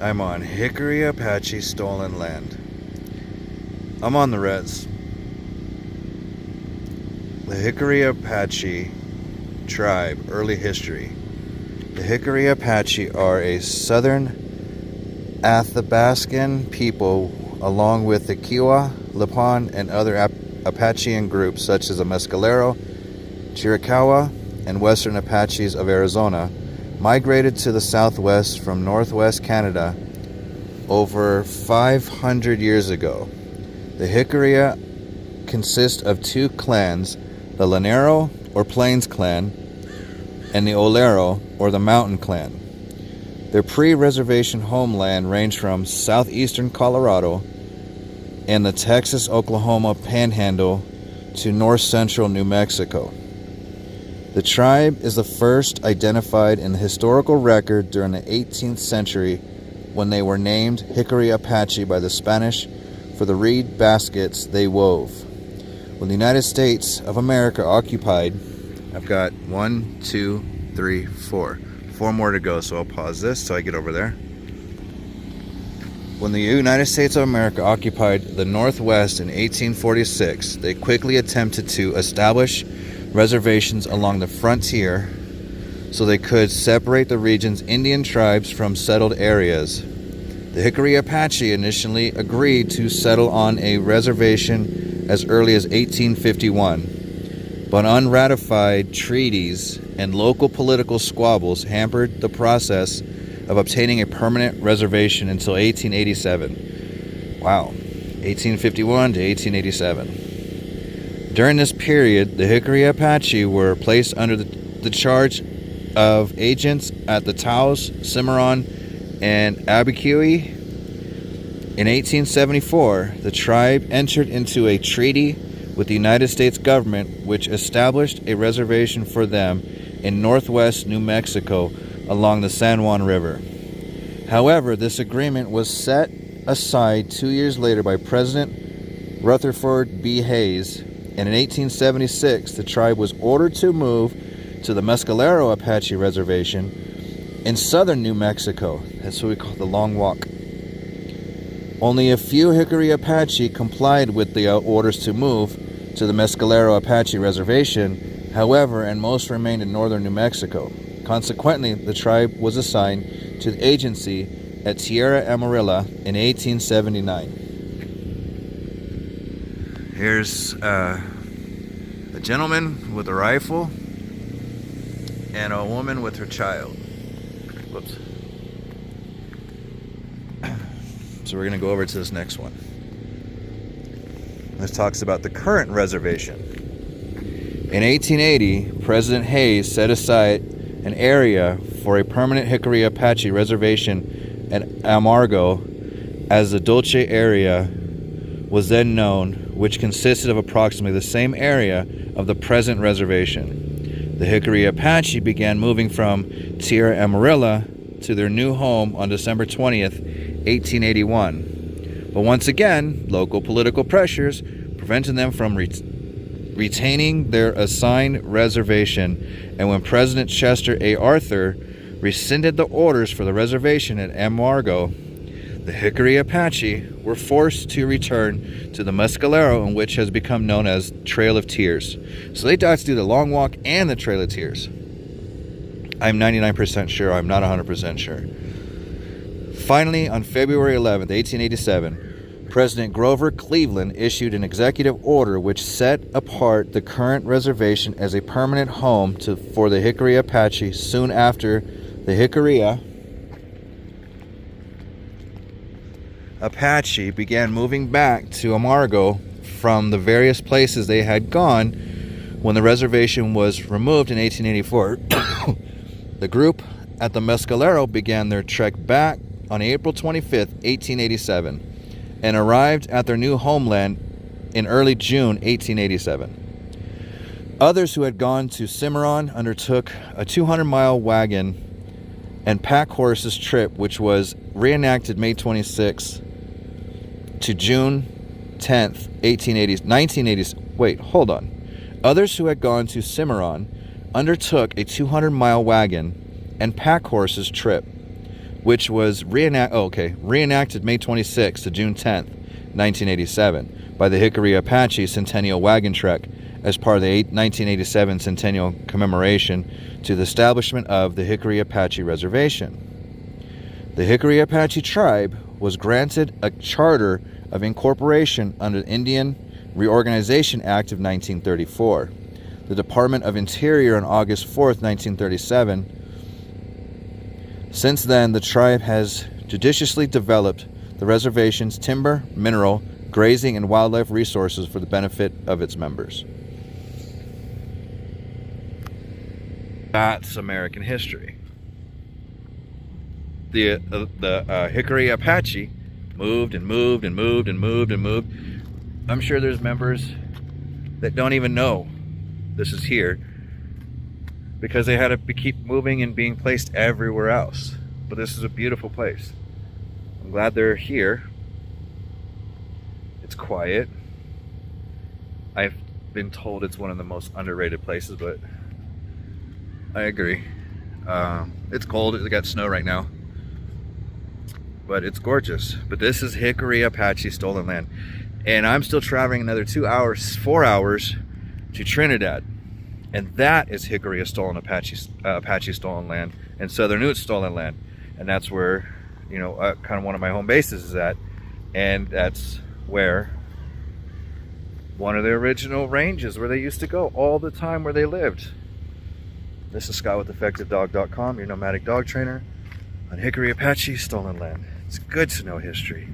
I'm on Jicarilla Apache stolen land. I'm on the res. The Jicarilla Apache tribe, early history. The Jicarilla Apache are a southern Athabascan people, along with the Kiowa, Lipan, and other Apachean groups such as the Mescalero, Chiricahua, and Western Apaches of Arizona, migrated to the southwest from northwest Canada over 500 years ago. The Jicarilla consist of two clans, the Lanero or Plains clan and the Olero or the Mountain clan. Their pre-reservation homeland ranged from southeastern Colorado and the Texas-Oklahoma panhandle to north-central New Mexico. The tribe is the first identified in the historical record during the 18th century when they were named Jicarilla Apache by the Spanish for the reed baskets they wove. When the United States of America occupied, I've got 1, 2, 3, 4. 4 more to go, so I'll pause this till I get over there. When the United States of America occupied the Northwest in 1846, they quickly attempted to establish reservations along the frontier so they could separate the region's Indian tribes from settled areas. The Jicarilla Apache initially agreed to settle on a reservation as early as 1851, but unratified treaties and local political squabbles hampered the process of obtaining a permanent reservation until 1887. Wow, 1851 to 1887. During this period, the Jicarilla Apache were placed under the charge of agents at the Taos, Cimarron, and Abiquiu. In 1874, the tribe entered into a treaty with the United States government, which established a reservation for them in northwest New Mexico along the San Juan River. However, this agreement was set aside 2 years later by President Rutherford B. Hayes, and in 1876, the tribe was ordered to move to the Mescalero Apache Reservation in southern New Mexico. That's what we call the Long Walk. Only a few Jicarilla Apache complied with the orders to move to the Mescalero Apache Reservation, however, and most remained in northern New Mexico. Consequently, the tribe was assigned to the agency at Tierra Amarilla in 1879. Here's a gentleman with a rifle and a woman with her child. Whoops. So we're going to go over to this next one. This talks about the current reservation. In 1880, President Hayes set aside an area for a permanent Jicarilla Apache reservation at Amargo, as the Dulce area was then known, which consisted of approximately the same area of the present reservation. The Jicarilla Apache began moving from Tierra Amarilla to their new home on December 20th, 1881. But once again, local political pressures prevented them from retaining their assigned reservation, and when President Chester A. Arthur rescinded the orders for the reservation at Amargo, the Jicarilla Apache were forced to return to the Mescalero, in which has become known as Trail of Tears. So they got to do the Long Walk and the Trail of Tears. I'm 99% sure, I'm not 100% sure. Finally, on February 11th, 1887, President Grover Cleveland issued an executive order which set apart the current reservation as a permanent home for the Jicarilla Apache. Soon after, the Jicarilla Apache began moving back to Amargo from the various places they had gone when the reservation was removed in 1884. The group at the Mescalero began their trek back on April 25th, 1887, and arrived at their new homeland in early June 1887. Others who had gone to Cimarron undertook a 200-mile wagon and pack horses trip, which was reenacted May 26th to June 10th, 1980. Wait, hold on. Others who had gone to Cimarron undertook a 200-mile wagon and pack horses trip which was reenacted May 26th to June 10th, 1987, by the Jicarilla Apache Centennial Wagon Trek as part of the 1987 Centennial commemoration to the establishment of the Jicarilla Apache Reservation. The Jicarilla Apache tribe was granted a charter of incorporation under the Indian Reorganization Act of 1934. The Department of Interior on August 4th, 1937. Since then, the tribe has judiciously developed the reservation's timber, mineral, grazing, and wildlife resources for the benefit of its members. That's American history. The Jicarilla Apache moved and moved and moved and moved and moved. I'm sure there's members that don't even know this is here because they had to keep moving and being placed everywhere else. But this is a beautiful place. I'm glad they're here. It's quiet. I've been told it's one of the most underrated places, but I agree. It's cold. It got snow right now. But it's gorgeous. But this is Jicarilla Apache stolen land. And I'm still traveling another 4 hours to Trinidad. And that is Jicarilla stolen Apache stolen land and Southern Ute stolen land. And that's where, you know, kind of one of my home bases is at. And that's where one of the original ranges where they used to go all the time where they lived. This is Scott with EffectiveDog.com, your nomadic dog trainer on Jicarilla Apache stolen land. It's good to know history.